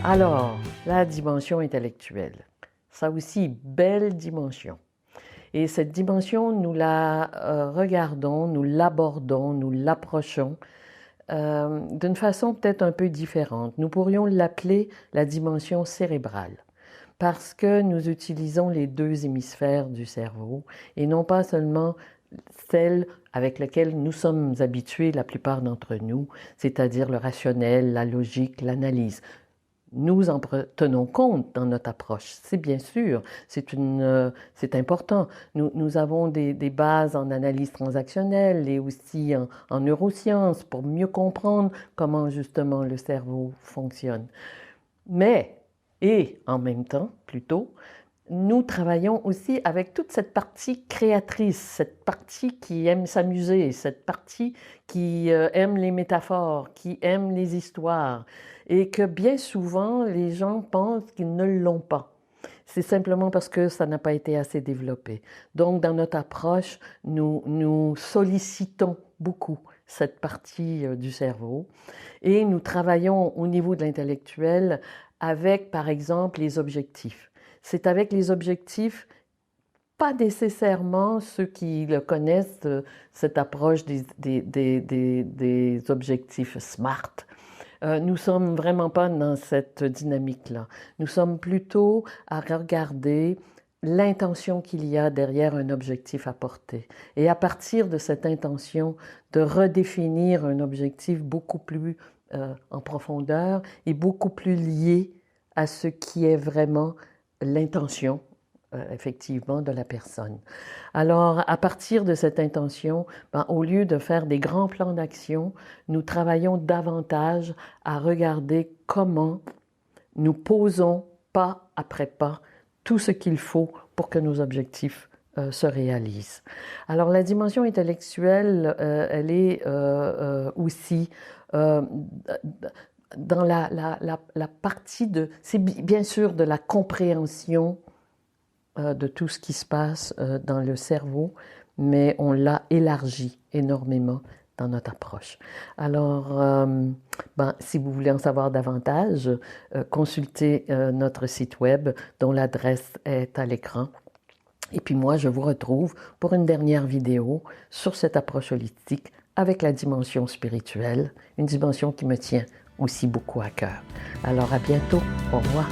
Alors, la dimension intellectuelle, ça aussi, belle dimension. Et cette dimension, nous la regardons, nous l'abordons, nous l'approchons d'une façon peut-être un peu différente. Nous pourrions l'appeler la dimension cérébrale, parce que nous utilisons les deux hémisphères du cerveau et non pas seulement celle avec laquelle nous sommes habitués, la plupart d'entre nous, c'est-à-dire le rationnel, la logique, l'analyse. Nous en tenons compte dans notre approche, c'est bien sûr, c'est important. Nous avons des bases en analyse transactionnelle et aussi en neurosciences pour mieux comprendre comment justement le cerveau fonctionne. Mais, et en même temps, plutôt, nous travaillons aussi avec toute cette partie créatrice, cette partie qui aime s'amuser, cette partie qui aime les métaphores, qui aime les histoires, et que bien souvent, les gens pensent qu'ils ne l'ont pas. C'est simplement parce que ça n'a pas été assez développé. Donc, dans notre approche, nous sollicitons beaucoup cette partie du cerveau et nous travaillons au niveau de l'intellectuel avec, par exemple, les objectifs. C'est avec les objectifs, pas nécessairement ceux qui le connaissent, cette approche des objectifs SMART. Nous sommes vraiment pas dans cette dynamique-là. Nous sommes plutôt à regarder l'intention qu'il y a derrière un objectif à porter. Et à partir de cette intention, de redéfinir un objectif beaucoup plus en profondeur et beaucoup plus lié à ce qui est vraiment l'intention, effectivement, de la personne. Alors, à partir de cette intention, au lieu de faire des grands plans d'action, nous travaillons davantage à regarder comment nous posons pas après pas tout ce qu'il faut pour que nos objectifs se réalisent. Alors, la dimension intellectuelle, elle est aussi dans la partie de... C'est bien sûr de la compréhension de tout ce qui se passe dans le cerveau, mais on l'a élargi énormément dans notre approche. Alors, si vous voulez en savoir davantage, consultez notre site web dont l'adresse est à l'écran. Et puis moi, je vous retrouve pour une dernière vidéo sur cette approche holistique avec la dimension spirituelle, une dimension qui me tient aussi beaucoup à cœur. Alors à bientôt, au revoir.